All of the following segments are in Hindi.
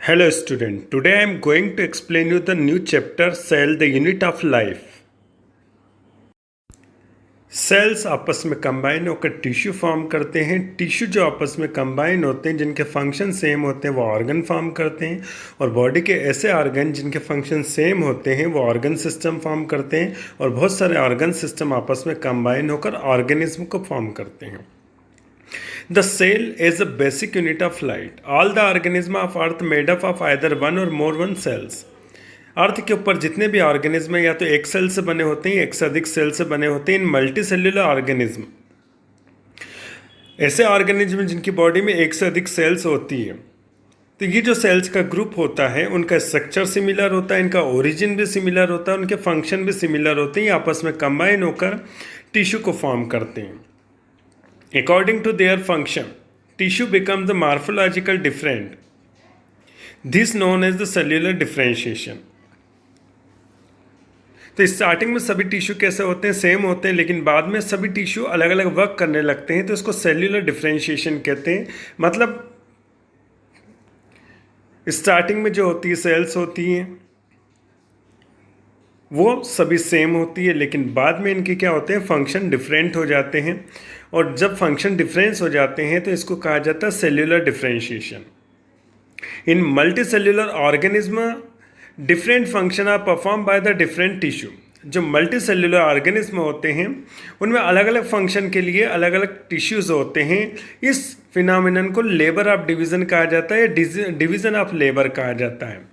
Hello student, today I am going to explain you the new chapter Cell, the unit of life. Cells आपस में कंबाइन होकर टिश्यू फॉर्म करते हैं। टिश्यू जो आपस में कंबाइन होते हैं जिनके फंक्शन सेम होते हैं वो ऑर्गन फॉर्म करते हैं, और बॉडी के ऐसे ऑर्गन जिनके फंक्शन सेम होते हैं वो ऑर्गन सिस्टम फॉर्म करते हैं, और बहुत सारे ऑर्गन सिस्टम आपस में कंबाइन होकर ऑर्गेनिज्म को फॉर्म करते हैं। The cell is a basic unit of life. All the organisms of Earth made up of either one or more one cells. अर्थ के ऊपर जितने भी ऑर्गेनिज्म हैं या तो एक सेल से बने होते हैं, एक से अधिक सेल से बने होते हैं। इन मल्टी सेल्यूलर ऑर्गेनिज्म ऐसे ऑर्गेनिज्म जिनकी बॉडी में एक से अधिक सेल्स होती है। तो ये जो सेल्स का ग्रुप होता है उनका स्ट्रक्चर सिमिलर होता है, इनका ओरिजिन भी सिमिलर होता है, उनके फंक्शन भी सिमिलर होते हैं। आपस में कंबाइन होकर टिश्यू को फॉर्म करते हैं। According to their function, tissue becomes the morphological different. This known as the cellular differentiation. तो स्टार्टिंग में सभी टिश्यू कैसे होते हैं, सेम होते हैं, लेकिन बाद में सभी टिश्यू अलग अलग वर्क करने लगते हैं, तो इसको सेल्यूलर डिफरेंशिएशन कहते हैं। मतलब स्टार्टिंग में जो होती है सेल्स होती हैं वो सभी सेम होती है, लेकिन बाद में इनके क्या होते हैं, फंक्शन डिफरेंट हो जाते हैं, और जब फंक्शन डिफरेंस हो जाते हैं तो इसको कहा जाता है cellular differentiation. In multi cellular organism different function are perform by the different tissue. जो मल्टी सेल्यूलर ऑर्गेनिज्म होते हैं उनमें अलग अलग फंक्शन के लिए अलग अलग टिश्यूज होते हैं। इस फिनोमिनन को लेबर ऑफ डिवीजन कहा जाता है, डिवीजन ऑफ लेबर कहा जाता है।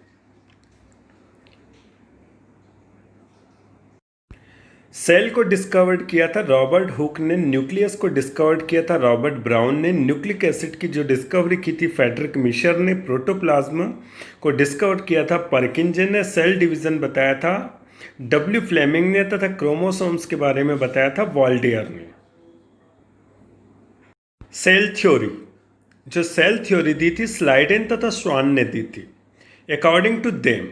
सेल को डिस्कवर्ड किया था रॉबर्ट हुक ने, न्यूक्लियस को डिस्कवर्ड किया था रॉबर्ट ब्राउन ने, न्यूक्लिक एसिड की जो डिस्कवरी की थी फ्रेडरिक मिशर ने, प्रोटोप्लाज्मा को डिस्कवर किया था परकिंजन ने, सेल डिवीजन बताया था डब्ल्यू फ्लेमिंग ने, तथा क्रोमोसोम्स के बारे में बताया था वॉल्डियर ने। सेल थ्योरी, जो सेल थ्योरी दी थी स्लाइडेन तथा स्वान ने दी थी। अकॉर्डिंग टू देम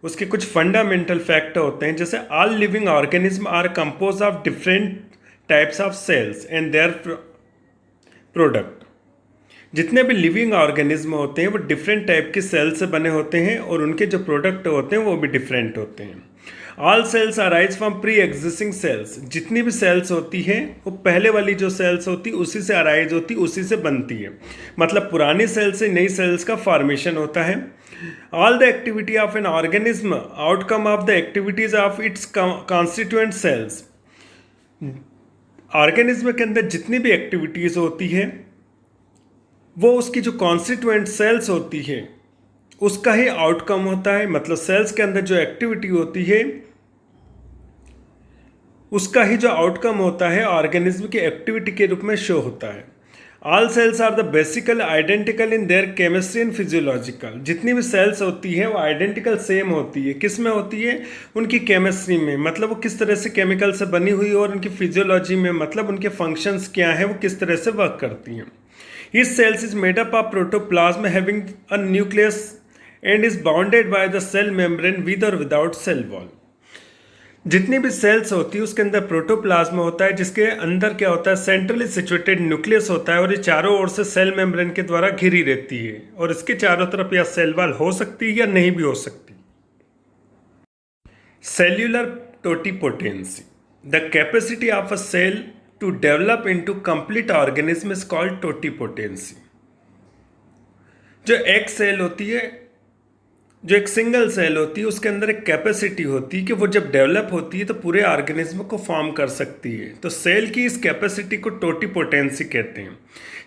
उसके कुछ फंडामेंटल फैक्टर होते हैं, जैसे all living organism are compose of different types of cells and their product. जितने भी लिविंग ऑर्गेनिज्म होते हैं वो डिफरेंट टाइप के सेल से बने होते हैं, और उनके जो प्रोडक्ट होते हैं वो भी डिफरेंट होते हैं। All cells arise from pre existing cells. जितनी भी सेल्स होती हैं वो पहले वाली जो सेल्स होती है उसी से अराइज होती, उसी से बनती है। मतलब पुरानी सेल से नई सेल्स का फॉर्मेशन होता है। All the activity of an organism outcome of the activities of its constituent cells। Organism के अंदर जितनी भी एक्टिविटीज होती है वो उसकी जो कॉन्स्टिट्यूएंट सेल्स होती है उसका ही आउटकम होता है। मतलब सेल्स के अंदर जो एक्टिविटी होती है उसका ही जो आउटकम होता है ऑर्गेनिज्म की एक्टिविटी के रूप में शो होता है। All cells are the basical identical in their chemistry and physiological. जितनी भी सेल्स होती है वो आइडेंटिकल सेम होती है। किस में होती है, उनकी केमिस्ट्री में, मतलब वो किस तरह से केमिकल से बनी हुई, और उनकी फिजियोलॉजी में, मतलब उनके फंक्शंस क्या हैं, वो किस तरह से वर्क करती हैं। Each cells is made up of protoplasm having a nucleus and is bounded by the cell membrane with और विदाउट सेल वॉल। जितनी भी सेल्स होती है उसके अंदर प्रोटोप्लाज्म होता है, जिसके अंदर क्या होता है, सेंट्रली सिचुएटेड न्यूक्लियस होता है, और ये चारों ओर से सेल मेम्ब्रेन के द्वारा घिरी रहती है, और इसके चारों तरफ या सेल वॉल हो सकती है या नहीं भी हो सकती। Cellular totipotency, the capacity of a cell to develop into complete organism is called totipotency. जो एक सेल होती है, जो एक सिंगल सेल होती है, उसके अंदर एक कैपेसिटी होती है कि वो जब डेवलप होती है तो पूरे ऑर्गेनिज्म को फॉर्म कर सकती है। तो सेल की इस कैपेसिटी को टोटिपोटेंसी कहते हैं।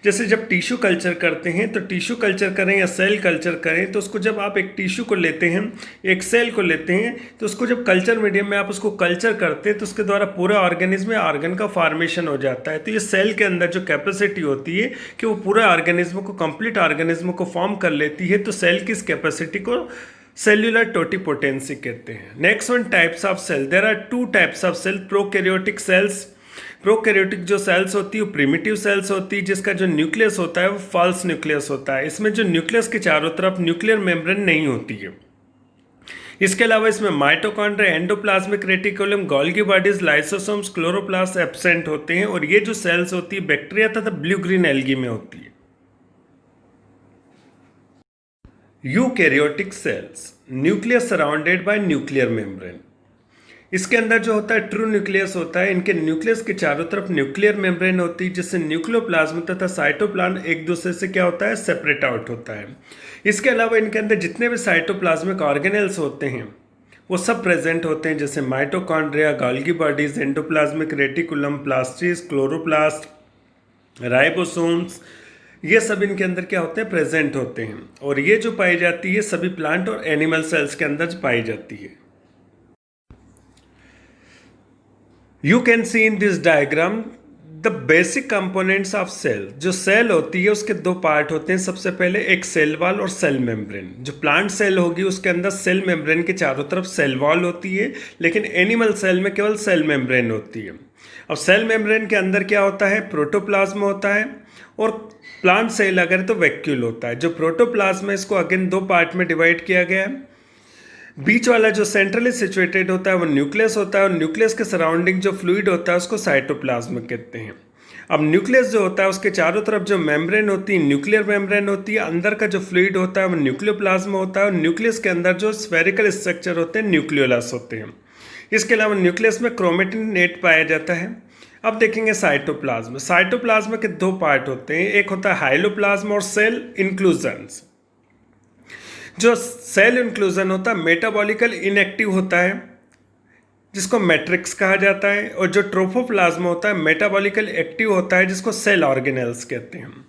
जैसे जब टिश्यू कल्चर करते हैं, तो टिश्यू कल्चर करें या सेल कल्चर करें, तो उसको जब आप एक टिश्यू को लेते हैं, एक सेल को लेते हैं, तो उसको जब कल्चर मीडियम में आप उसको कल्चर करते हैं तो उसके द्वारा पूरे ऑर्गेनिज्म में ऑर्गन का फॉर्मेशन हो जाता है। तो ये सेल के अंदर जो कैपेसिटी होती है कि वो पूरे ऑर्गेनिज्म को, कंप्लीट ऑर्गेनिज्म को फॉर्म कर लेती है, तो सेल की इस कैपेसिटी को सेल्यूलर टोटिपोटेंसी कहते हैं। Next one, types of cell. There are two types of cell, prokaryotic cells. Prokaryotic जो सेल्स होती है वो प्रिमिटिव सेल्स होती है, जिसका जो न्यूक्लियस होता है वो फॉल्स न्यूक्लियस होता है। इसमें जो न्यूक्लियस के चारों तरफ न्यूक्लियर मेम्ब्रेन नहीं होती है। इसके अलावा इसमें mitochondria, endoplasmic reticulum, Golgi bodies, lysosomes, chloroplast absent होते हैं, और ये जो सेल्स होती है बैक्टीरिया तथा ब्लू ग्रीन एल्गी में होती है। Eukaryotic cells, nucleus surrounded by nuclear membrane. इसके अंदर जो होता है ट्रू न्यूक्लियस होता है। इनके न्यूक्लियस के चारों तरफ न्यूक्लियर मेम्ब्रेन होती है, जिससे न्यूक्लियोप्लाज्म तथा साइटोप्लाज्म एक दूसरे से क्या होता है, सेपरेट आउट होता है। इसके अलावा इनके अंदर जितने भी साइटोप्लाज्मिक ऑर्गेनेल्स होते हैं वो सब प्रेजेंट होते हैं, जैसे mitochondria, Golgi bodies, endoplasmic reticulum, plastids, chloroplast, ribosomes, ये सब इनके अंदर क्या होते हैं, प्रेजेंट होते हैं। और ये जो पाई जाती है सभी प्लांट और एनिमल सेल्स के अंदर पाई जाती है। You can see in this diagram the basic components of cell. जो सेल होती है उसके दो पार्ट होते हैं। सबसे पहले एक सेल वॉल और सेल मेम्ब्रेन। जो प्लांट सेल होगी उसके अंदर सेल मेम्ब्रेन के चारों तरफ सेल वॉल होती है, लेकिन एनिमल सेल में केवल सेल मेम्ब्रेन होती है। अब सेल मेम्ब्रेन के अंदर क्या होता है, प्रोटोप्लाज्म होता है, और प्लांट सेल अगर तो वैक्यूल होता है। जो प्रोटोप्लाज्म है इसको अगेन दो पार्ट में डिवाइड किया गया है। बीच वाला जो सेंट्रली सिचुएटेड होता है वो न्यूक्लियस होता है, और न्यूक्लियस के सराउंडिंग जो फ्लूइड होता है उसको साइटोप्लाज्म कहते हैं। अब न्यूक्लियस जो होता है उसके चारों तरफ जो मेम्ब्रेन होती है, न्यूक्लियर मेम्ब्रेन होती है, अंदर का जो फ्लूइड होता है वो न्यूक्लियोप्लाज्म होता है, और न्यूक्लियस के अंदर जो स्फेरिकल स्ट्रक्चर होते हैं न्यूक्लियोलस होते हैं। इसके अलावा न्यूक्लियस में क्रोमेटिन नेट पाया जाता है। अब देखेंगे साइटोप्लाज्म। साइटोप्लाज्म के दो पार्ट होते हैं, एक होता है हाइलोप्लाज्म और सेल इंक्लूजन्स। जो सेल इंक्लूजन होता है मेटाबॉलिकल इनएक्टिव होता है, जिसको मैट्रिक्स कहा जाता है, और जो ट्रोफोप्लाज्म होता है मेटाबॉलिकल एक्टिव होता है, जिसको सेल ऑर्गेनेल्स कहते हैं।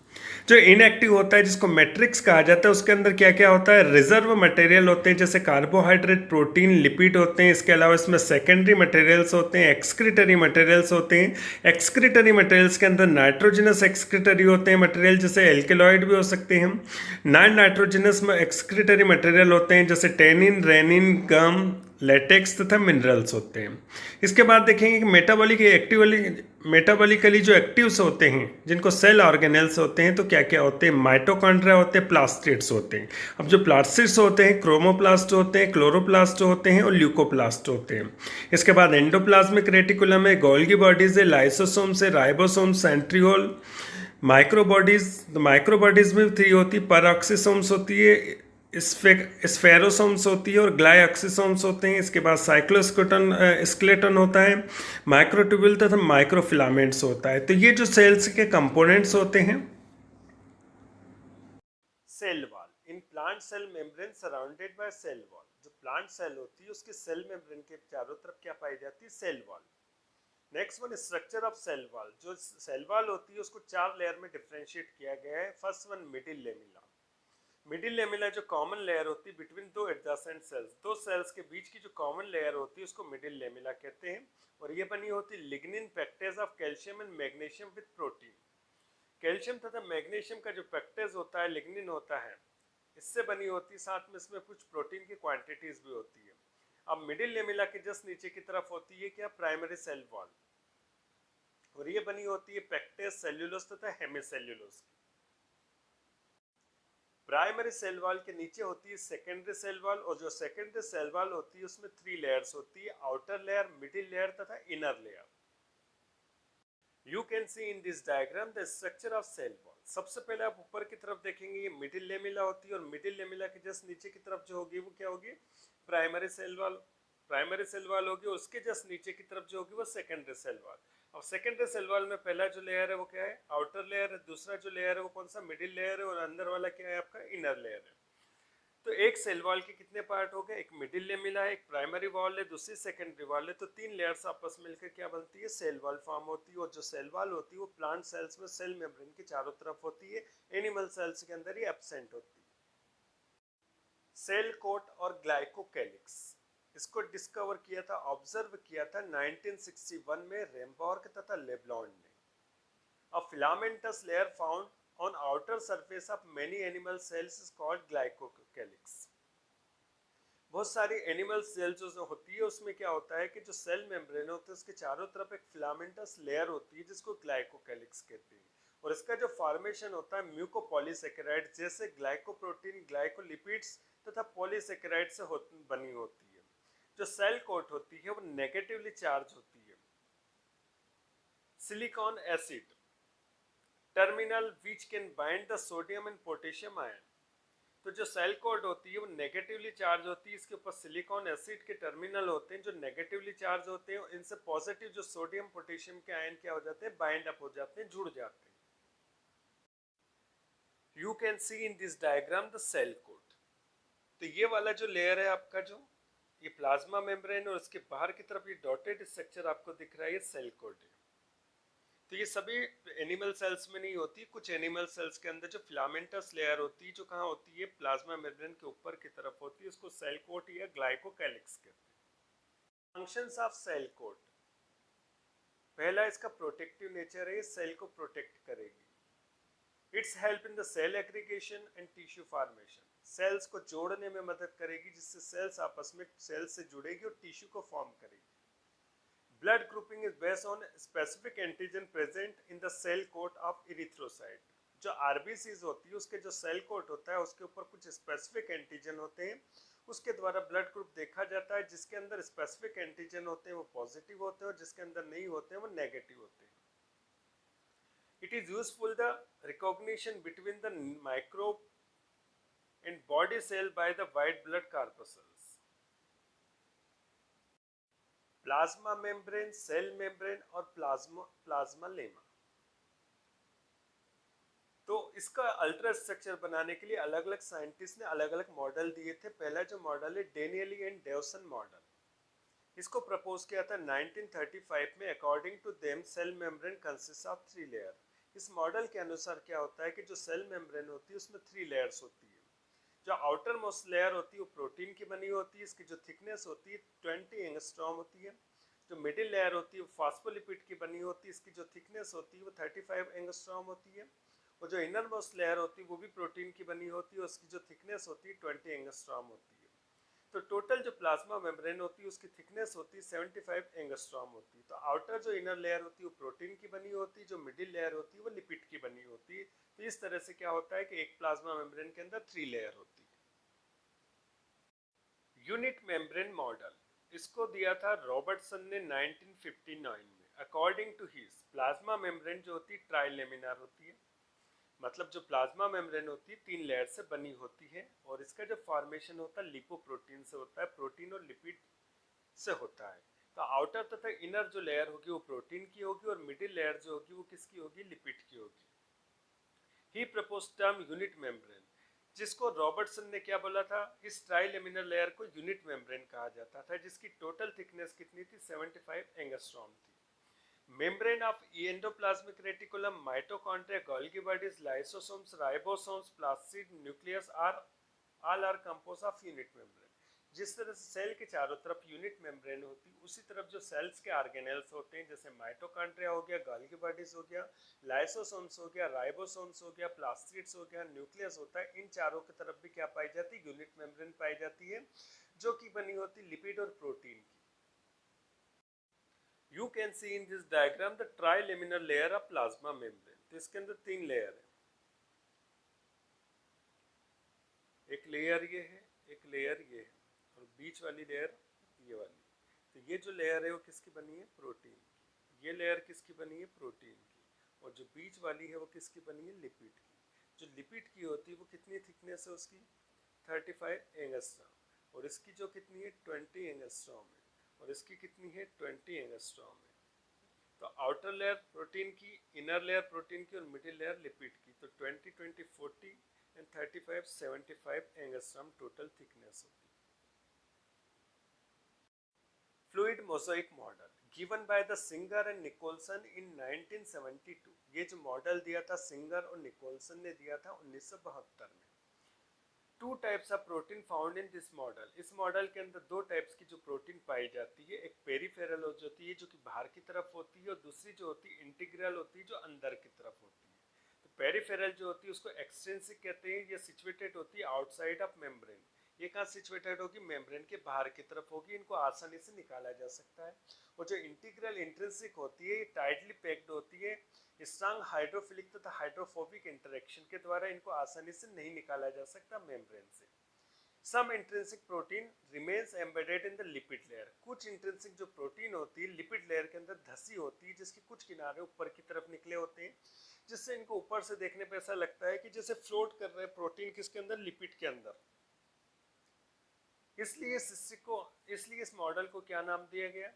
जो इनएक्टिव होता है जिसको मैट्रिक्स कहा जाता है, उसके अंदर क्या क्या होता है, रिजर्व मटेरियल होते हैं, जैसे कार्बोहाइड्रेट, प्रोटीन, लिपिड होते हैं। इसके अलावा इसमें सेकेंडरी मटेरियल्स होते हैं, एक्सक्रीटरी मटेरियल्स होते हैं। एक्सक्रीटरी मटेरियल्स के अंदर नाइट्रोजनस एक्सक्रीटरी होते हैं मटेरियल, जैसे एल्केलॉइड भी हो सकते हैं। नॉन नाइट्रोजनस में एक्सक्रीटरी मटेरियल होते हैं, जैसे टेनिन, रेनिन, गम, लेटेक्स तथा मिनरल्स होते हैं। इसके बाद देखेंगे कि मेटाबॉलिकली जो एक्टिव्स होते हैं, जिनको सेल ऑर्गेनेल्स होते हैं, तो क्या क्या होते हैं, माइटोकॉन्ड्रिया होते हैं, प्लास्टिड्स होते हैं। अब जो प्लास्टिड्स होते हैं क्रोमोप्लास्ट होते हैं, क्लोरोप्लास्ट होते हैं, और ल्यूकोप्लास्ट होते हैं। इसके बाद एंडोप्लाज्मिक रेटिकुलम है, गोल्गी बॉडीज है, लाइसोसोम्स है, राइबोसोम्स, सेंट्रियोल, माइक्रोबॉडीज में 3 होती है, परऑक्सीसोम्स होती है, स्फेरोसोम्स होती है, और ग्लाइऑक्सीसोम्स होते हैं। इसके बाद स्केलेटन होता है, माइक्रोट्यूब्यूल तथा माइक्रोफिलामेंट्स होता है। तो ये जो सेल्स के कंपोनेंट्स होते हैं, cell wall in plant cell membrane surrounded by cell wall. जो प्लांट सेल होती है उसके सेल मेम्ब्रेन के चारों तरफ क्या पाई जाती है, cell wall. Next one, structure of cell wall. जो सेल वॉल होती है उसको 4 लेयर में डिफरेंशिएट किया गया है। First one, middle lamella. Middle lamella जो कॉमन लेयर होती है बिटवीन दो एडजेसेंट सेल्स, दो सेल्स के बीच की जो कॉमन लेयर होती है उसको मिडिल लेमिला कहते हैं। और ये बनी होती है lignin pectate of calcium and magnesium with protein. Calcium तथा मैग्नीशियम का जो पेक्टेज होता है, लिग्निन होता है, इससे बनी होती है। साथ में इसमें कुछ प्रोटीन की क्वांटिटीज भी होती है। अब मिडिल लेमिला के जस्ट नीचे की तरफ होती है क्या, प्राइमरी सेल वॉल, और ये बनी होती है पेक्टेज, सेल्यूलोज तथा हेमिसेल्यूलोज की। प्राइमरी सेल वॉल के नीचे होती है सेकेंडरी सेल वॉल, और जो सेकेंडरी सेल वॉल होती है उसमें 3 लेयर्स होती है, आउटर लेयर, मिडिल लेयर तथा inner layer. You can see in this diagram the structure of cell wall. सबसे पहले आप ऊपर की तरफ देखेंगे ये मिडिल लेमिला होती है, और मिडिल लेमिला के जस्ट नीचे की तरफ जो होगी वो क्या होगी, primary cell wall. Primary cell wall होगी, उसके जस्ट नीचे की तरफ जो होगी वो सेकेंडरी सेल वॉल। अब सेकेंडरी सेल वॉल में पहला जो लेयर है वो क्या है, आउटर लेयर है। दूसरा जो लेयर है वो कौन सा, मिडिल लेयर है, और अंदर वाला क्या है आपका, इनर लेयर है। तो एक सेल वॉल के कितने पार्ट हो गए, एक मिडिल लेमिला है, एक प्राइमरी वॉल है, दूसरी सेकेंडरी वॉल है। तो 3 लेयर्स आपस मिलकर क्या बनती है, सेल वॉल फॉर्म होती है। और जो सेल वॉल होती है वो प्लांट सेल्स में सेल मेम्ब्रेन के चारों तरफ होती है, एनिमल सेल्स के अंदर ही एब्सेंट होती है। सेल कोट और ग्लाइकोकैलिक्स, इसको डिस्कवर किया था, ऑब्जर्व किया था 1961 में रेम्बॉर्ग तथा लेब्लॉन्ड ने। A filamentous layer found on outer surface of many animal cells is called glycocalyx. बहुत सारी एनिमल सेल जो होती है उसमें क्या होता है कि जो सेल मेम्ब्रेन होते हैं उसके चारों तरफ एक फिलामेंटस लेयर होती है जिसको ग्लाइकोकैलिक्स कहते हैं। और इसका जो फॉर्मेशन होता है म्यूकोपॉलीसेकेराइड जैसे ग्लाइकोप्रोटीन, ग्लाइकोलिपिड्स तथा पॉलीसेकेराइड से बनी होती है। जो सेल कोट होती है वो नेगेटिवली चार्ज होती है। Silicon acid terminal which can bind the sodium and potassium ion. तो जो सेल कोड होती है वो नेगेटिवली चार्ज होती है, इसके ऊपर सिलिकॉन एसिड के टर्मिनल होते हैं जो नेगेटिवली चार्ज होते हैं, इनसे पॉजिटिव जो सोडियम पोटेशियम के आयन क्या हो जाते हैं, बाइंड अप हो जाते हैं, जुड़ जाते हैं। You can see in this diagram the cell coat. तो ये वाला जो लेयर है आपका, जो ये प्लाज्मा मेम्ब्रेन और उसके बाहर की तरफ ये डॉटेड स्ट्रक्चर आपको दिख रहा है, ये सेल कोड है। तो ये सभी एनिमल सेल्स में नहीं होती, कुछ एनिमल सेल्स के अंदर जो फिलामेंटस लेयर होती है, जो कहाँ होती है, प्लाज्मा मेम्ब्रेन के ऊपर की तरफ होती है, उसको सेल कोट या ग्लाइकोकैलिक्स कहते हैं। फंक्शंस ऑफ सेल कोट, पहला इसका प्रोटेक्टिव नेचर है, सेल को प्रोटेक्ट करेगी। It's help in the cell aggregation and tissue formation, cells को जोड़ने में मदद करेगी, जिससे सेल्स आपस में सेल्स से जुड़ेगी और टिश्यू को फॉर्म करेगी। Blood grouping is based on specific antigen present in the cell coat of erythrocyte। जो RBCs होती है उसके जो सेल कोट होता है उसके ऊपर कुछ स्पेसिफिक एंटीजन होते हैं, उसके द्वारा ब्लड ग्रुप देखा जाता है। जिसके अंदर स्पेसिफिक एंटीजन होते हैं वो पॉजिटिव होते हैं और जिसके अंदर नहीं होते हैं वो नेगेटिव होते हैं। It is useful the recognition between the microbe and body cell by the white blood corpuscles. Plasma membrane, cell membrane और प्लाज्मा लेमा। तो इसका अल्ट्रा स्ट्रक्चर बनाने के लिए अलग अलग साइंटिस्ट ने अलग अलग मॉडल दिए थे। पहला जो मॉडल है डेनियली एंड डेवसन मॉडल, इसको प्रपोज किया था 1935 में। According to them cell membrane consist of 3 layer. इस मॉडल के अनुसार क्या होता है कि जो सेल मेम्ब्रेन होती है उसमें 3 लेयर्स होती है। जो आउटर मोस्ट लेयर होती है वो प्रोटीन की बनी होती है, इसकी जो थिकनेस होती है 20 एंगस्ट्रॉम होती है। जो मिडिल लेयर होती है वो फास्फोलिपिड की बनी होती है, इसकी जो थिकनेस होती है वो 35 एंगस्ट्रॉम होती है। और जो इनर मोस्ट लेयर होती है वो भी प्रोटीन की बनी होती है, उसकी जो थिकनेस होती है 20 एंगस्ट्रॉम होती है। तो टोटल जो प्लाज्मा मेम्ब्रेन होती है उसकी थिकनेस होती है 75 एंगस्ट्रॉम होती है। तो आउटर जो इनर लेयर होती है वो प्रोटीन की बनी होती है, जो मिडिल लेयर होती है वो लिपिड की बनी होती है। तो इस तरह से क्या होता है कि एक प्लाज्मा मेम्ब्रेन के अंदर 3 लेयर होती है। यूनिट मेम्ब्रेन मॉडल, इसको दिया था रॉबर्टसन ने 1959 में। According to his, plasma membrane जो होती है ट्राइलेमिनार होती है, मतलब जो प्लाज्मा मेम्ब्रेन होती है 3 लेयर से बनी होती है और इसका जो फॉर्मेशन होता है लिपोप्रोटीन से होता है, प्रोटीन और लिपिड से होता है। तो आउटर तथा इनर जो लेयर होगी वो प्रोटीन की होगी और मिडिल लेयर जो होगी वो किसकी होगी, लिपिड की होगी। ही प्रपोज टर्म यूनिट मेम्ब्रेन, जिसको रॉबर्टसन ने क्या बोला था, इस ट्राइलेमिनर लेयर को यूनिट मेम्ब्रेन कहा जाता था, जिसकी टोटल थिकनेस कितनी थी, 75 एंगस्ट्रॉम थी। Membrane of endoplasmic reticulum, mitochondria, Golgi bodies, lysosomes, ribosomes, plastid nucleus all are compose of unit membrane. जिस तरह से सेल के चारों तरफ यूनिट मेम्ब्रेन होती है, उसी तरफ जो सेल्स के ऑर्गेनेल्स होते हैं, जैसे माइटोकॉन्ड्रिया हो गया, गोल्गी बॉडीज हो गया, लाइसोसोम्स हो गया, राइबोसोम्स हो गया, प्लास्टिड्स हो गया, न्यूक्लियस होता है, इन चारों की तरफ भी क्या पाई जाती है, यूनिट मेम्ब्रेन पाई जाती है, जो कि बनी होती लिपिड और प्रोटीन की। You can see in this diagram the trilaminar layer of plasma membrane. तो इसके अंदर 3 लेयर है, एक लेयर ये है, एक लेयर ये है और बीच वाली लेयर ये वाली। तो ये जो लेयर है वो किसकी बनी है, प्रोटीन की। ये लेयर किसकी बनी है, प्रोटीन की। और जो बीच वाली है वो किसकी बनी है, लिपिड की। जो लिपिड की होती है वो कितनी थिकनेस है उसकी, 35 एंगस्ट्रॉम। और इसकी जो कितनी है, 20 एंगस्ट्रॉम है। और इसकी कितनी है, 20 एंगस्ट्रॉम है। तो आउटर लेयर प्रोटीन की, इनर लेयर प्रोटीन की और मिडिल लेयर लिपिड की। तो 20 20 40 एंड 35 75 एंगस्ट्रॉम टोटल थिकनेस होती है। Fluid mosaic model given by the Singer and Nicolson in 1972। ये जो मॉडल दिया था सिंगर और निकोलसन ने दिया था 1972 में। 2 types of protein found in this model. इस मॉडल के अंदर 2 टाइप्स की जो प्रोटीन पाई जाती है, एक पेरीफेरल होती है जो कि बाहर की तरफ होती है और दूसरी जो होती है इंटीग्रल होती है जो अंदर की तरफ होती है। तो पेरीफेरल जो होती है उसको एक्सट्रिंसिक कहते हैं, ये सिचुएटेड होती है आउटसाइड ऑफ मेम्ब्रेन। ये कहाँ सिचुएटेड होगी, मेम्ब्रेन के बाहर की तरफ होगी, इनको आसानी से निकाला जा सकता है। और जो इंटीग्रल इंट्रिंसिक होती है ये टाइटली पैक्ड होती है, स्ट्रांग हाइड्रोफिलिक तथा हाइड्रोफोबिक इंटरेक्शन के द्वारा इनको आसानी से नहीं निकाला जा सकता मेम्ब्रेन से। Some intrinsic protein remains embedded in the lipid layer. कुछ इंट्रिंसिक जो प्रोटीन होती है लिपिड लेयर के अंदर धसी होती है, जिसके कुछ किनारे ऊपर की तरफ निकले होते हैं, जिससे इनको ऊपर से देखने पे ऐसा लगता है कि जैसे फ्लोट कर रहे हैं प्रोटीन किसके अंदर, लिपिड के अंदर। इसलिए इस मॉडल को क्या नाम दिया गया,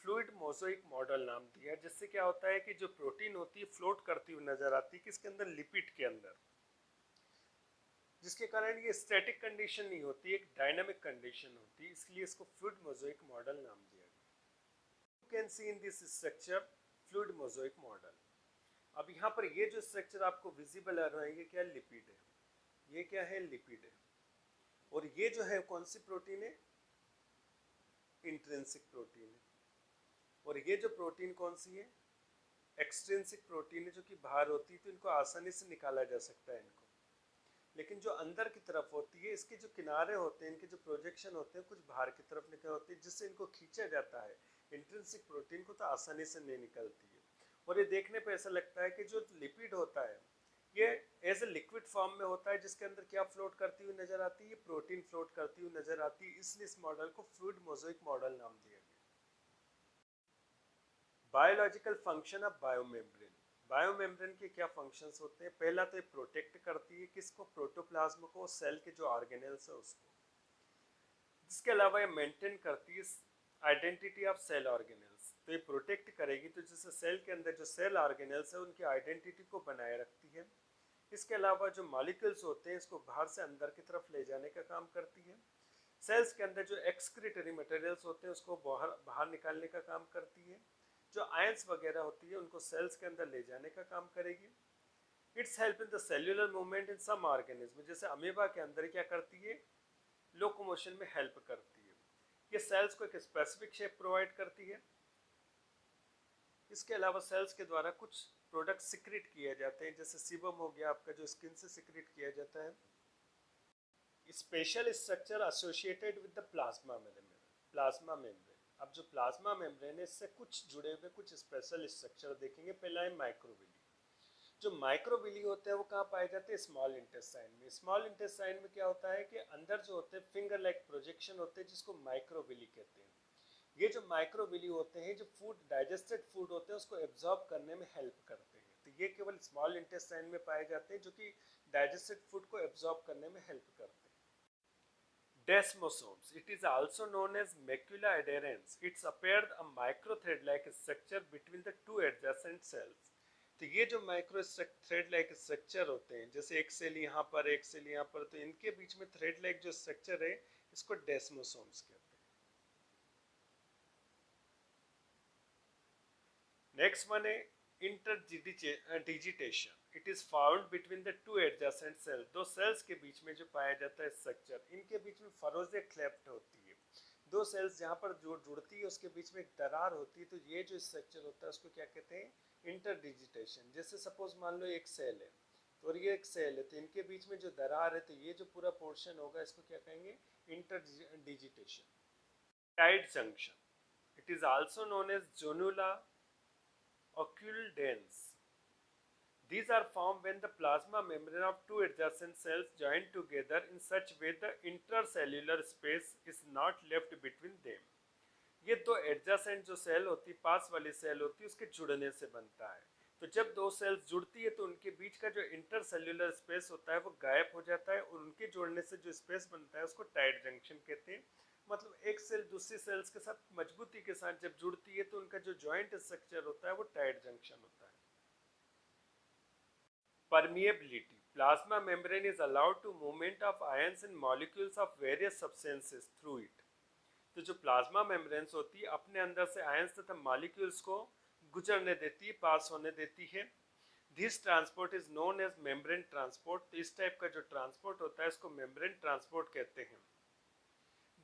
फ्लूइड मोज़ेक मॉडल नाम दिया। जिससे क्या होता है कि जो प्रोटीन होती है फ्लोट करती हुई नजर आती है किसके अंदर, लिपिड के अंदर, जिसके कारण ये स्टैटिक कंडीशन नहीं होती, एक डायनामिक कंडीशन होती है, इसलिए इसको फ्लूइड मोज़ेक मॉडल नाम दिया गया। You can see in this structure fluid mosaic model. अब यहाँ पर ये जो स्ट्रक्चर आपको विजिबल आ रहा है ये क्या, लिपिड है, ये क्या है, लिपिड है। और ये जो है कौन सी प्रोटीन है, इंट्रिंसिक प्रोटीन है। और ये जो प्रोटीन कौन सी है, एक्सट्रिंसिक प्रोटीन है, जो कि बाहर होती है, तो इनको आसानी से निकाला जा सकता है इनको। लेकिन जो अंदर की तरफ होती है, इसके जो किनारे होते हैं, इनके जो प्रोजेक्शन होते हैं कुछ बाहर की तरफ निकल होती है, जिससे इनको खींचा जाता है। इंट्रिंसिक प्रोटीन को तो आसानी से नहीं निकलती है। और ये देखने पे ऐसा लगता है कि जो लिपिड होता है ये एज ए लिक्विड फॉर्म में होता है, जिसके अंदर क्या फ्लोट करती हुई नजर आती है, प्रोटीन फ्लोट करती हुई नजर आती है। इसलिए इस मॉडल को फ्लूइड मोज़ेक मॉडल नाम दिया गया। Biological function of biomembrane. Biomembrane के क्या फंक्शंस होते हैं, पहला तो ये प्रोटेक्ट करती है किसको, प्रोटोप्लाज्म को, सेल के जो ऑर्गेनेल्स है उसको। इसके अलावा ये मेंटेन करती है आइडेंटिटी ऑफ सेल ऑर्गेनेल्स। तो ये प्रोटेक्ट करेगी तो जैसे सेल के अंदर जो सेल ऑर्गेनेल्स है उनकी आइडेंटिटी को बनाए रखती है। इसके अलावा जो मॉलिक्यूल्स होते हैं इसको बाहर से अंदर की तरफ ले जाने का काम करती है। सेल्स के अंदर जो एक्सक्रीटरी मटेरियल्स होते हैं उसको बाहर निकालने का काम करती है। जो आयंस वगैरह होती है उनको सेल्स के अंदर ले जाने का काम करेगी। It's help in the cellular movement in some organism. जैसे अमीबा के अंदर क्या करती है, लोकोमोशन में हेल्प करती है। ये सेल्स को एक स्पेसिफिक शेप प्रोवाइड करती है। इसके अलावा सेल्स के द्वारा कुछ प्रोडक्ट सिक्रेट किए जाते हैं, जैसे सीबम हो गया आपका, जो स्किन से सिक्रेट किया जाता है। Special structure associated with the plasma membrane. अब जो प्लाज्मा मेम्ब्रेन है इससे कुछ जुड़े हुए कुछ स्पेशल स्ट्रक्चर देखेंगे। पहला है माइक्रोविली। जो माइक्रोविली होते हैं वो कहाँ पाए जाते हैं, स्मॉल इंटेस्टाइन में। स्मॉल इंटेस्टाइन में क्या होता है कि अंदर जो होते हैं फिंगर लाइक प्रोजेक्शन होते हैं, जिसको माइक्रोविली कहते हैं। ये जो माइक्रोविली होते हैं, जो फूड डाइजेस्टेड फूड होते हैं उसको एब्जॉर्ब करने में हेल्प करते हैं। तो ये केवल स्मॉल इंटेस्टाइन में पाए जाते हैं, जो कि डाइजेस्टेड फूड को एब्जॉर्ब करने में हेल्प करते हैं। Desmosomes. It is also known as macula adherens. It's appeared a microthread-like structure between the two adjacent cells. तो ये जो माइक्रो थ्रेड लाइक स्ट्रक्चर होते हैं, जैसे एक सेल यहाँ पर एक सेल यहाँ पर, तो इनके बीच में थ्रेड लाइक जो स्ट्रक्चर है इसको डेस्मोसोम्स कहते हैं। नेक्स्ट वन है interdigitation. It is found between the two adjacent cells. दो सेल्स के बीच में जो पाया जाता है स्ट्रक्चर, इनके बीच में फरोजे क्लेफ्ट होती है। दो सेल्स जहाँ पर जुड़ती है उसके बीच में एक दरार होती है, तो ये जो स्ट्रक्चर होता है उसको क्या कहते हैं, इंटरडिजिटेशन। जैसे सपोज मान लो एक सेल है और ये एक सेल है, तो इनके बीच में जो दरार है, तो ये जो पूरा पोर्शन होगा इसको क्या कहेंगे, interdigitation. Tight junction. It is also known as zonula occludens. These are formed when the plasma membrane of two adjacent cells join together in such way the intercellular space is not left between them. ये दो एडजेसेंट जो सेल होती, पास वाली सेल होती है, उसके जुड़ने से बनता है। तो जब दो सेल्स जुड़ती है तो उनके बीच का जो इंटरसेल्युलर स्पेस होता है वो गायब हो जाता है, और उनके जोड़ने से जो स्पेस बनता है उसको टाइट जंक्शन कहते हैं। मतलब एक सेल दूसरी सेल्स के साथ मजबूती के साथ जब जुड़ती है तो उनका जो जॉइंट स्ट्रक्चर होता है वो टाइट जंक्शन होता है। Permeability. Plasma membrane is allowed to movement of ions in molecules of various substances through it. तो जो प्लाज्मा मेम्ब्रेन्स होती है अपने अंदर से आयंस तथा मॉलिक्यूल्स को गुजरने देती है, पास होने देती है। This transport is known as membrane transport. तो इस टाइप का जो ट्रांसपोर्ट होता है इसको मेम्ब्रेन ट्रांसपोर्ट कहते हैं।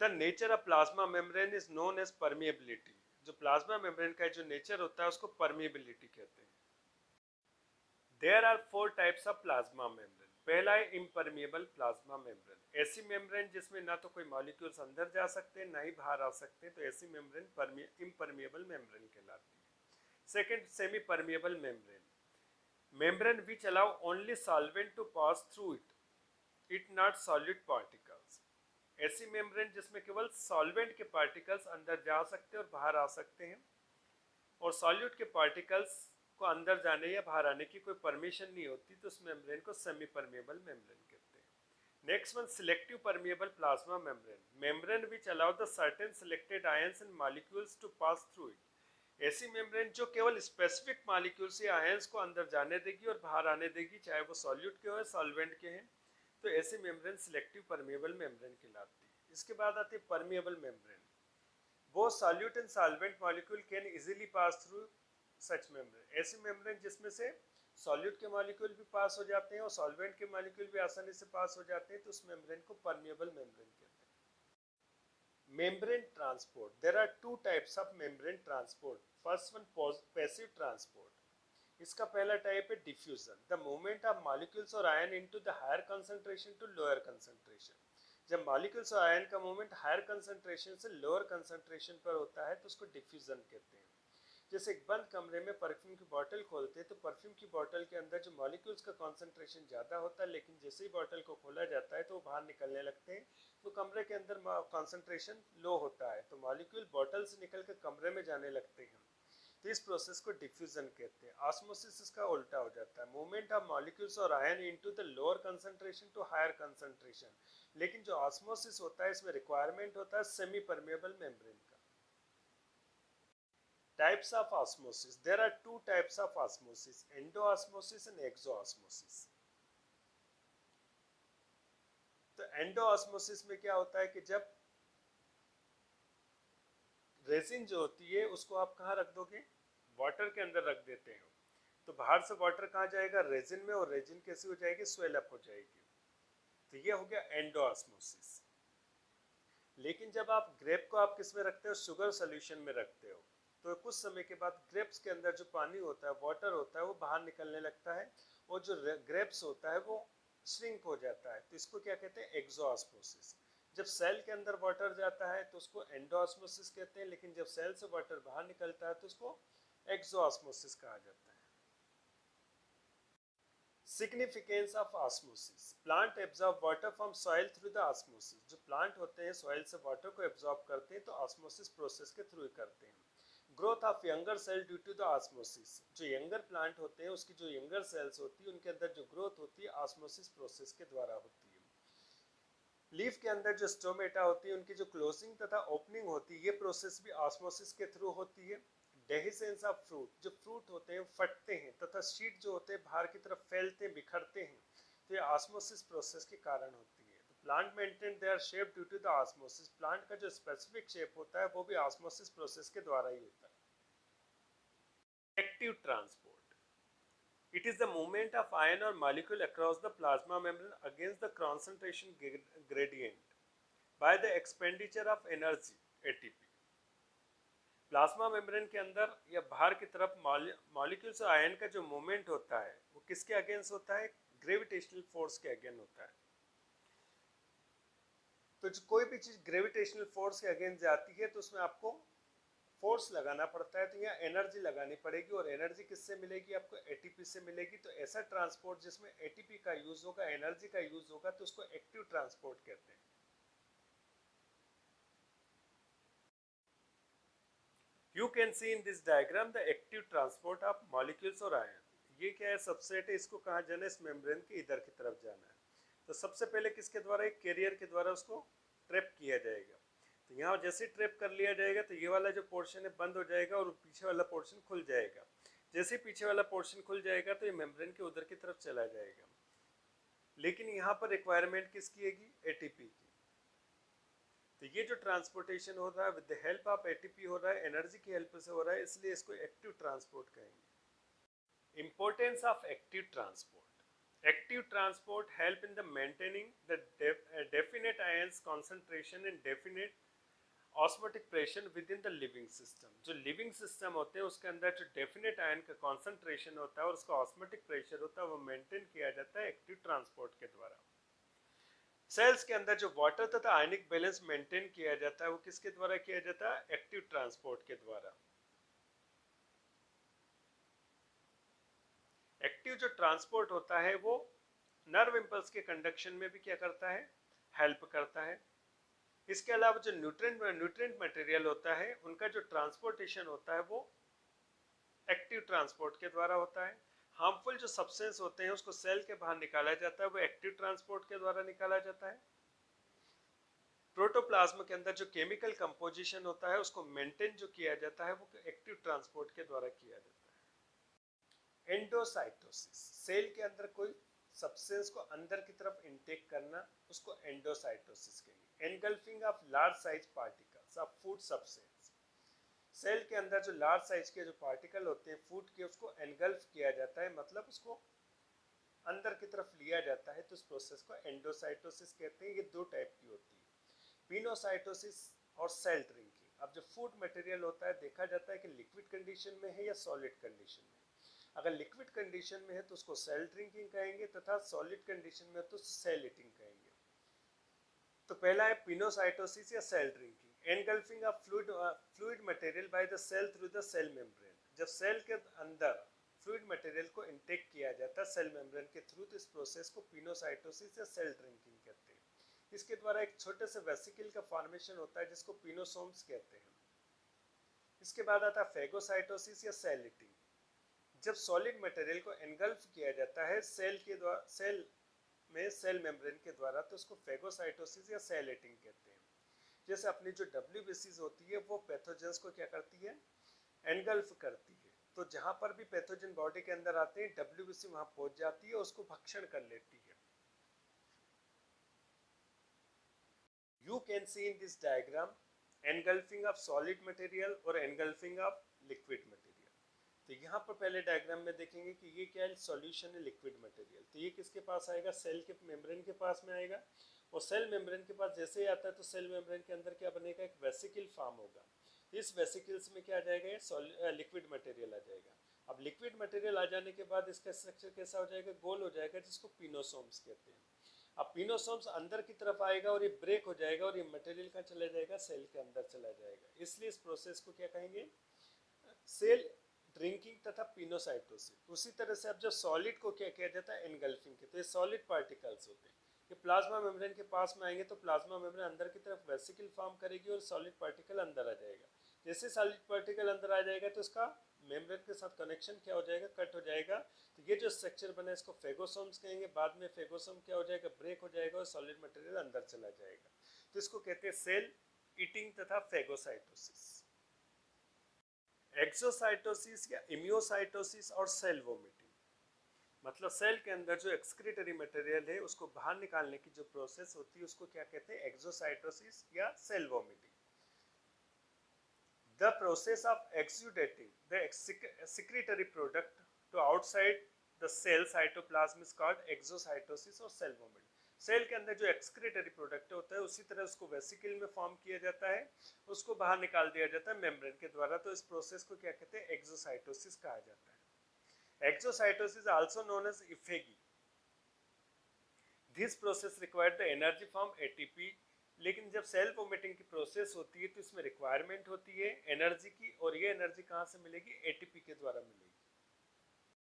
The nature of plasma membrane is known as permeability. जो प्लाज्मा मेम्ब्रेन का जो नेचर होता है उसको परमिएबिलिटी कहते हैं। There are 4 types of plasma membrane. पहला है इम्परमिएबल प्लाज्मा मेम्ब्रेन। ऐसी मेम्ब्रेन जिसमें ना तो कोई मॉलिक्यूल्स अंदर जा सकते हैं ना ही बाहर आ सकते हैं, तो ऐसी मेम्ब्रेन इम्परमिएबल मेम्ब्रेन कहलाती है। Second, semi permeable membrane. Membrane which allow only solvent to pass through it not solid particles. ऐसी मेम्ब्रेन जिसमें केवल सॉल्वेंट के पार्टिकल्स अंदर जा सकते हैं और बाहर आ सकते हैं, और सॉल्यूट के पार्टिकल्स को अंदर जाने या बाहर आने की कोई परमिशन नहीं होती, तो उस मेम्ब्रेन को सेमी परमेबल मेम्ब्रेन कहते हैं। Next one, selective permeable plasma membrane, membrane which allow the certain selected ions and molecules to pass through it. ऐसी मेम्ब्रेन जो केवल स्पेसिफिक मॉलिक्यूल्स या आयंस को अंदर जाने देगी और बाहर आने देगी, चाहे वो सॉल्यूट के हो या सॉल्वेंट के हैं, तो ऐसी मेम्ब्रेन सिलेक्टिव परमेबल मेम्ब्रेन कहलाती है। इसके बाद आती है permeable membrane. Both solute and solvent molecule can easily pass through such membrane. ऐसी मेम्ब्रेन जिसमें से सॉल्यूट के मॉलिक्यूल भी पास हो जाते हैं और सॉल्वेंट के मॉलिक्यूल भी आसानी से पास हो जाते हैं, तो उस मेम्ब्रेन को परमेबल मेम्ब्रेन कहते हैं। Membrane transport, there are two types of membrane transport. First one, passive transport. इसका पहला टाइप है diffusion, the movement of molecules और ion into the higher concentration to lower concentration. जब मॉलिक्यूल्स और आयन का मूवमेंट हायर कंसंट्रेशन से लोअर कंसंट्रेशन पर होता है तो उसको डिफ्यूजन कहते हैं। जैसे एक बंद कमरे में परफ्यूम की बोतल खोलते हैं तो परफ्यूम की बोतल के अंदर जो मॉलिक्यूल्स का कॉन्सेंट्रेशन ज़्यादा होता है, लेकिन जैसे ही बोतल को खोला जाता है तो वो बाहर निकलने लगते हैं, तो कमरे के अंदर कॉन्सेंट्रेशन लो होता है, तो मॉलिक्यूल बोतल से निकल कर कमरे में जाने लगते हैं। तो इस प्रोसेस को डिफ्यूजन कहते हैं। ऑस्मोसिस इसका उल्टा हो जाता है, मूवमेंट ऑफ मॉलिक्यूल्स और ion into the lower concentration to higher concentration. लेकिन जो ऑस्मोसिस होता है इसमें रिक्वायरमेंट होता है सेमी परमेबल मेम्ब्रेन का। Types of osmosis, there are two types of osmosis, endosmosis and exosmosis. तो एंडोऑस्मोसिस में क्या होता है कि जब रेजिन जो होती है उसको आप कहाँ रख दोगे, वाटर के अंदर रख देते हो, तो बाहर से वाटर कहाँ जाएगा, रेजिन में, और रेजिन कैसी हो जाएगी, स्वेल अप हो जाएगी। तो ये हो गया एंडोऑस्मोसिस। लेकिन जब आप ग्रेप को आप किस में रखते हो, शुगर सोल्यूशन में रखते हो, तो कुछ समय के बाद ग्रेप्स के अंदर जो पानी होता है, वाटर होता है, वो बाहर निकलने लगता है और जो ग्रेप्स होता है वो श्रिंक हो जाता है, तो इसको क्या कहते हैं, एक्सोऑस्मोसिस। जब सेल के अंदर वाटर जाता है तो उसको एंडोऑस्मोसिस कहते हैं, लेकिन जब सेल से वाटर बाहर निकलता है तो उसको एक्सोऑस्मोसिस कहा जाता है। Significance of osmosis, plant absorb water from soil through the osmosis. जो प्लांट होते हैं सॉइल से वाटर को एब्जॉर्ब करते हैं तो ऑस्मोसिस प्रोसेस के थ्रू ही करते हैं। Growth of younger cell due to the osmosis, जो यंगर प्लांट होते हैं उसकी जो यंगर सेल्स होती है उनके अंदर जो ग्रोथ होती है ऑस्मोसिस प्रोसेस के द्वारा होती है। लीफ के अंदर जो स्टोमेटा होती है उनकी जो क्लोजिंग तथा ओपनिंग होती है, ये प्रोसेस भी ऑस्मोसिस के थ्रू होती है। डेहिसेंस ऑफ फ्रूट, जो फ्रूट होते हैं फटते हैं तथा सीड जो होते हैं बाहर की तरफ फैलते हैं, बिखरते हैं, तो ये ऑस्मोसिस प्रोसेस के कारण होती है। तो plant maintain their shape due to the osmosis, plant का जो स्पेसिफिक शेप होता है वो भी ऑस्मोसिस प्रोसेस के द्वारा ही होता है। Active transport, it is the movement of ion or molecule across the plasma membrane against the concentration gradient by the expenditure of energy ATP। Plasma membrane के अंदर या बाहर की तरफ मॉलिक्यूल्स और आयन का जो मूवमेंट होता है वो किसके अगेंस्ट होता है, ग्रेविटेशनल फोर्स के अगेंस्ट होता है। तो जो कोई भी चीज ग्रेविटेशनल फोर्स के अगेंस्ट जाती है तो उसमें आपको फोर्स लगाना पड़ता है, तो यहाँ एनर्जी लगानी पड़ेगी, और एनर्जी किससे मिलेगी, आपको एटीपी से मिलेगी। तो ऐसा ट्रांसपोर्ट जिसमें एटीपी का यूज होगा, एनर्जी का यूज होगा, तो उसको एक्टिव ट्रांसपोर्ट कहते हैं। You can see in this diagram the active transport of molecules और आयन। ये क्या है, सबसेट है, इसको कहाँ जाना है, इस मेम्ब्रेन के इधर की तरफ जाना है। तो सबसे पहले किसके द्वारा, एक कैरियर के द्वारा उसको ट्रैप किया जाएगा। तो यहाँ जैसे ट्रैप कर लिया जाएगा तो ये वाला जो पोर्शन है बंद हो जाएगा और पीछे वाला पोर्शन खुल जाएगा। जैसे पीछे वाला पोर्शन खुल जाएगा तो ये मेम्ब्रेन के उधर की तरफ चला जाएगा। लेकिन यहाँ पर रिक्वायरमेंट किसकी हैगी, एटीपी की। तो ये जो ट्रांसपोर्टेशन हो रहा है with the help of ATP हो रहा है, एनर्जी की हेल्प से हो रहा है, इसलिए इसको एक्टिव ट्रांसपोर्ट कहेंगे। Importance of active transport, active transport help in the maintaining the definite ions concentration and definite osmotic pressure within the living system। जो लिविंग सिस्टम होते हैं उसके अंदर जो डेफिनेट आयन का कॉन्सेंट्रेशन होता है और उसका ऑस्मोटिक प्रेशर होता है वो मेंटेन किया जाता है एक्टिव ट्रांसपोर्ट के द्वारा। सेल्स के अंदर जो वाटर तथा आयनिक बैलेंस मेंटेन किया जाता है वो किसके द्वारा किया जाता है, एक्टिव ट्रांसपोर्ट के द्वारा। एक्टिव जो ट्रांसपोर्ट होता है वो नर्व इंपल्स के कंडक्शन में भी क्या करता है, हेल्प करता है। इसके अलावा जो न्यूट्रिएंट मटेरियल होता है उनका जो ट्रांसपोर्टेशन होता है वो एक्टिव ट्रांसपोर्ट के द्वारा होता है। हार्मफुल जो सब्सटेंस होते हैं उसको सेल के बाहर निकाला जाता है, वो एक्टिव ट्रांसपोर्ट के द्वारा निकाला जाता है। प्रोटोप्लाज्म के अंदर जो केमिकल कंपोजिशन होता है उसको मेंटेन जो किया जाता है वो एक्टिव ट्रांसपोर्ट के द्वारा किया जाता है। एंडोसाइटोसिस, सेल के अंदर कोई सब्सटेंस को अंदर की तरफ इनटेक करना, उसको एंडोसाइटोसिस कहेंगे। Engulfing of large size particles of food substance, cell के अंदर जो लार्ज साइज के जो पार्टिकल होते हैं फूड के, उसको एनगल्फ किया जाता है, मतलब उसको अंदर की तरफ लिया जाता है, तो इस प्रोसेस को एंडोसाइटोसिस कहते हैं। ये दो टाइप की होती है, पिनोसाइटोसिस और सेल ड्रिंकिंग। अब जो फूड मटेरियल होता है देखा जाता है कि लिक्विड कंडीशन में है या सॉलिड कंडीशन में। अगर लिक्विड कंडीशन में है तो उसको सेल ड्रिंकिंग कहेंगे, तथा सॉलिड कंडीशन में है तो सेल ईटिंग कहेंगे। तो पहला है पिनोसाइटोसिस या cell drinking. Engulfing of fluid material by the cell through the cell membrane, जब सेल के अंदर फ्लूइड मटेरियल को इंटेक किया जाता है सेल मेम्ब्रेन के थ्रू, तो इस प्रोसेस को पिनोसाइटोसिस या सेल ड्रिंकिंग कहते हैं। इसके द्वारा एक छोटे से वेसिकल का फॉर्मेशन होता है जिसको पिनोसोम्स कहते हैं। इसके बाद आता है फेगोसाइटोसिस या सेल ईटिंग, जब सॉलिड मटेरियल को एनगल्फ किया जाता है सेल के द्वारा, सेल में सेल मेम्ब्रेन के द्वारा, तो उसको फेगोसाइटोसिस या सेल ईटिंग कहते हैं। जैसे अपनी जो WBCs होती है वो पैथोजेंस को क्या करती है, एनगल्फ करती है। तो जहाँ पर भी पैथोजन बॉडी के अंदर आते हैं WBC वहाँ पहुँच जाती है, उसको भक्षण कर लेती है। You can see in this diagram engulfing of solid material और engulfing of liquid material। तो यहाँ पर पहले डायग्राम में देखेंगे कि ये क्या है, सॉल्यूशन है लिक्विड मटेरियल। तो ये किसके पास आएगा, सेल के मेम्ब्रेन के पास में आएगा, और सेल मेम्ब्रेन के पास जैसे ही आता है तो सेल मेम्ब्रेन के अंदर क्या बनेगा, एक वेसिकल फॉर्म होगा। तो इस वेसिकल्स में क्या आ जाएगा, ये लिक्विड मटेरियल आ जाएगा। अब लिक्विड मटेरियल आ जाने के बाद इसका स्ट्रक्चर कैसा हो जाएगा, गोल हो जाएगा, जिसको पिनोसोम्स कहते हैं। अब पिनोसोम्स अंदर की तरफ आएगा और ये ब्रेक हो जाएगा और ये मटेरियल कहाँ चला जाएगा, सेल के अंदर चला जाएगा। इसलिए इस प्रोसेस को क्या कहेंगे, सेल ड्रिंकिंग तथा पिनोसाइटोसिस। उसी तरह से अब जब सॉलिड को क्या किया जाता है, एनगल्फिंग के, तो ये सॉलिड पार्टिकल्स होते हैं, ये प्लाज्मा मेम्ब्रेन के पास में आएंगे तो प्लाज्मा मेम्ब्रेन अंदर की तरफ वेसिकल फॉर्म करेगी और सॉलिड पार्टिकल अंदर आ जाएगा। जैसे सॉलिड पार्टिकल अंदर आ जाएगा तो इसका मेम्ब्रेन के साथ कनेक्शन क्या हो जाएगा, कट हो जाएगा। तो ये जो स्ट्रक्चर बना है इसको फेगोसोम्स कहेंगे। बाद में फेगोसोम क्या हो जाएगा, ब्रेक हो जाएगा और सॉलिड मटेरियल अंदर चला जाएगा। तो इसको कहते हैं सेल ईटिंग तथा फेगोसाइटोसिस। एक्सोसाइटोसिस या इम्यूसाइटोसिस और सेल वोमिटिंग, मतलब सेल के अंदर जो एक्सक्रीटरी मटेरियल है उसको बाहर निकालने की जो प्रोसेस होती है उसको क्या कहते हैं, एक्सोसाइटोसिस या cell vomiting. The process of exudating the secretory product to outside the cell cytoplasm is called exocytosis और cell vomit। सेल के अंदर जो एक्सक्रीटरी प्रोडक्ट होता है उसी तरह उसको वेसिकल में फॉर्म किया जाता है, उसको बाहर निकाल दिया जाता है मेम्ब्रेन के द्वारा। तो इस प्रोसेस को क्या कहते हैं, एक्सोसाइटोसिस कहा जाता है। Exocytosis also known as ephagy. This process required the energy from ATP। लेकिन जब सेल वोमिटिंग की प्रोसेस होती है तो इसमें रिक्वायरमेंट होती है एनर्जी की, और ये एनर्जी कहाँ से मिलेगी, ATP के द्वारा मिलेगी।